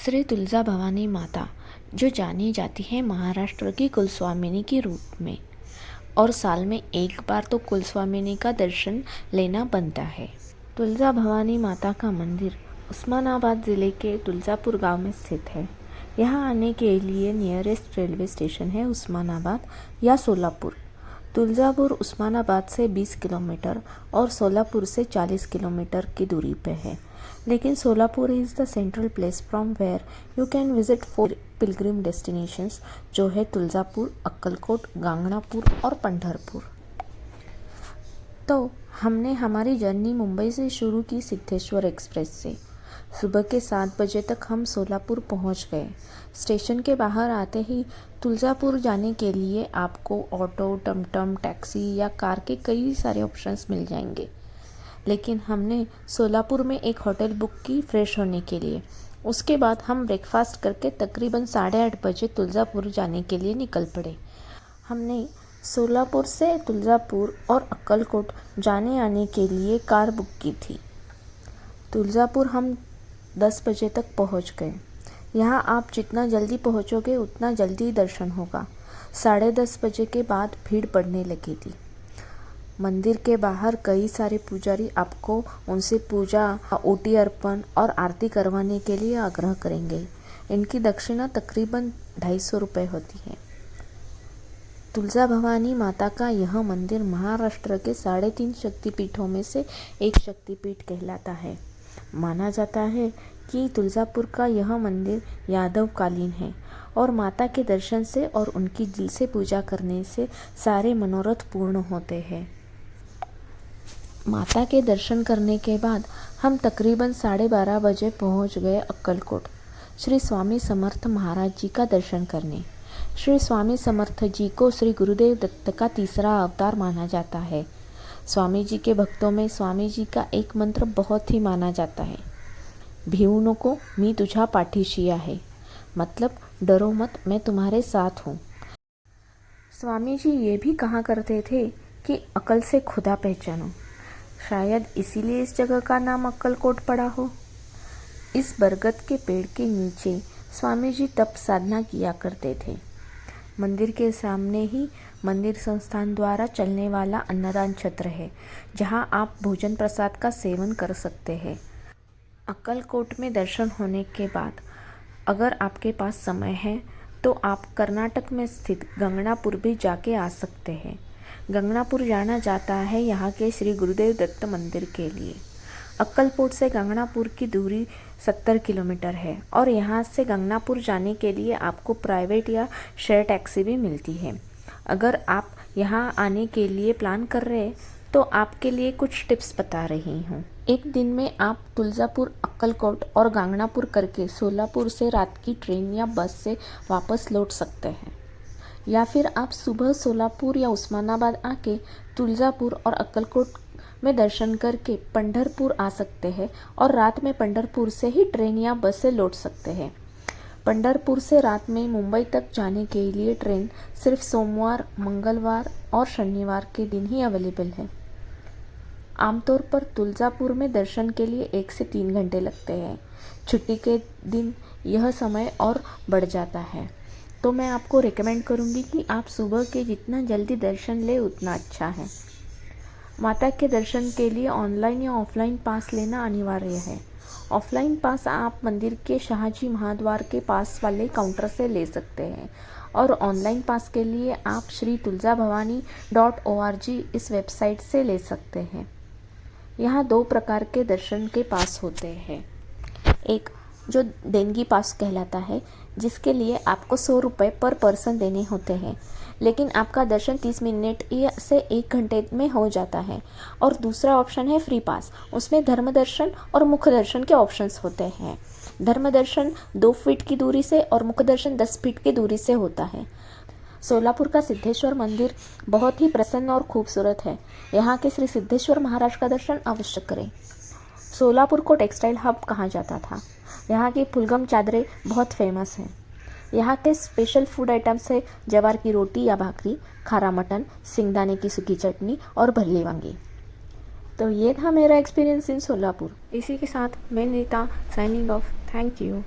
श्री तुलजा भवानी माता, जो जानी जाती है महाराष्ट्र की कुलस्वामिनी के रूप में, और साल में एक बार तो कुलस्वामिनी का दर्शन लेना बनता है। तुलजा भवानी माता का मंदिर उस्मानाबाद ज़िले के तुलजापुर गांव में स्थित है। यहाँ आने के लिए नियरेस्ट रेलवे स्टेशन है उस्मानाबाद या सोलापुर। तुलजापुर उस्मानाबाद से 20 किलोमीटर और सोलापुर से 40 किलोमीटर की दूरी पे है। लेकिन Solapur is the central place from where you can visit 4 pilgrim destinations, जो है तुलजापुर, अक्कलकोट, गांगणापुर और पंढरपुर। तो हमने हमारी जर्नी मुंबई से शुरू की सिद्धेश्वर एक्सप्रेस से। सुबह के 7 बजे तक हम सोलापुर पहुंच गए। स्टेशन के बाहर आते ही तुलजापुर जाने के लिए आपको ऑटो, टमटम, टैक्सी या कार के कई सारे ऑप्शंस मिल जाएंगे। लेकिन हमने सोलापुर में एक होटल बुक की फ्रेश होने के लिए। उसके बाद हम ब्रेकफास्ट करके तकरीबन 8:30 बजे तुलजापुर जाने के लिए निकल पड़े। हमने सोलापुर से तुलजापुर और अक्कलकोट जाने आने के लिए कार बुक की थी। तुलजापुर हम 10 बजे तक पहुंच गए। यहाँ आप जितना जल्दी पहुंचोगे उतना जल्दी दर्शन होगा। 10:30 बजे के बाद भीड़ पड़ने लगी थी। मंदिर के बाहर कई सारे पुजारी आपको उनसे पूजा, ओटी अर्पण और आरती करवाने के लिए आग्रह करेंगे। इनकी दक्षिणा तकरीबन 250 रुपये होती है। तुलजा भवानी माता का यह मंदिर महाराष्ट्र के 3.5 शक्तिपीठों में से एक शक्तिपीठ कहलाता है। माना जाता है कि तुलजापुर का यह मंदिर यादवकालीन है और माता के दर्शन से और उनकी दिल से पूजा करने से सारे मनोरथ पूर्ण होते हैं। माता के दर्शन करने के बाद हम तकरीबन 12:30 बजे पहुंच गए अक्कलकोट, श्री स्वामी समर्थ महाराज जी का दर्शन करने। श्री स्वामी समर्थ जी को श्री गुरुदेव दत्त का तीसरा अवतार माना जाता है। स्वामी जी के भक्तों में स्वामी जी का एक मंत्र बहुत ही माना जाता है, भिऊ नको मी तुझा पाठीशी आहे, मतलब डरो मत, मैं तुम्हारे साथ हूँ। स्वामी जी ये भी कहा करते थे कि अकल से खुदा पहचानो। शायद इसीलिए इस जगह का नाम अक्कलकोट पड़ा हो। इस बरगद के पेड़ के नीचे स्वामी जी तप साधना किया करते थे। मंदिर के सामने ही मंदिर संस्थान द्वारा चलने वाला अन्नदान छत्र है, जहां आप भोजन प्रसाद का सेवन कर सकते हैं। अक्कलकोट में दर्शन होने के बाद अगर आपके पास समय है तो आप कर्नाटक में स्थित गंगनापुर भी जाके आ सकते हैं। गंगनापुर जाना जाता है यहाँ के श्री गुरुदेव दत्त मंदिर के लिए। अक्कलकोट से गंगनापुर की दूरी 70 किलोमीटर है और यहाँ से गंगनापुर जाने के लिए आपको प्राइवेट या शेयर टैक्सी भी मिलती है। अगर आप यहाँ आने के लिए प्लान कर रहे हैं तो आपके लिए कुछ टिप्स बता रही हूँ। एक दिन में आप तुलजापुर, अक्कलकोट और गांगनापुर करके सोलापुर से रात की ट्रेन या बस से वापस लौट सकते हैं, या फिर आप सुबह सोलापुर या उस्मानाबाद आके तुलजापुर और अक्कलकोट में दर्शन करके पंढरपुर आ सकते हैं और रात में पंढरपुर से ही ट्रेन या बस से लौट सकते हैं। पंढरपुर से रात में मुंबई तक जाने के लिए ट्रेन सिर्फ सोमवार, मंगलवार और शनिवार के दिन ही अवेलेबल है। आमतौर पर तुलजापुर में दर्शन के लिए 1 से 3 घंटे लगते हैं। छुट्टी के दिन यह समय और बढ़ जाता है, तो मैं आपको रिकमेंड करूंगी कि आप सुबह के जितना जल्दी दर्शन ले उतना अच्छा है। माता के दर्शन के लिए ऑनलाइन या ऑफलाइन पास लेना अनिवार्य है। ऑफलाइन पास आप मंदिर के शाहजी महाद्वार के पास वाले काउंटर से ले सकते हैं और ऑनलाइन पास के लिए आप श्री tulzabhavani.org इस वेबसाइट से ले सकते हैं। यहाँ 2 प्रकार के दर्शन के पास होते हैं। एक जो देंगी पास कहलाता है, जिसके लिए आपको 100 रुपये पर पर्सन देने होते हैं, लेकिन आपका दर्शन 30 मिनट या से 1 घंटे में हो जाता है। और दूसरा ऑप्शन है फ्री पास। उसमें धर्म दर्शन और मुख दर्शन के ऑप्शंस होते हैं। धर्म दर्शन 2 फीट की दूरी से और मुख दर्शन 10 फीट की दूरी से होता है। सोलापुर का सिद्धेश्वर मंदिर बहुत ही प्रसन्न और खूबसूरत है। यहाँ के श्री सिद्धेश्वर महाराज का दर्शन अवश्य करें। सोलापुर को टेक्सटाइल हब कहा जाता था। यहाँ की फुलगम चादरें बहुत फेमस हैं। यहाँ के स्पेशल फूड आइटम्स है जवार की रोटी या भाकरी, खारा मटन, सिंगदाने की सूखी चटनी और भरली वांगी। तो ये था मेरा एक्सपीरियंस इन सोलापुर। इसी के साथ मैं Neeta signing off. Thank you.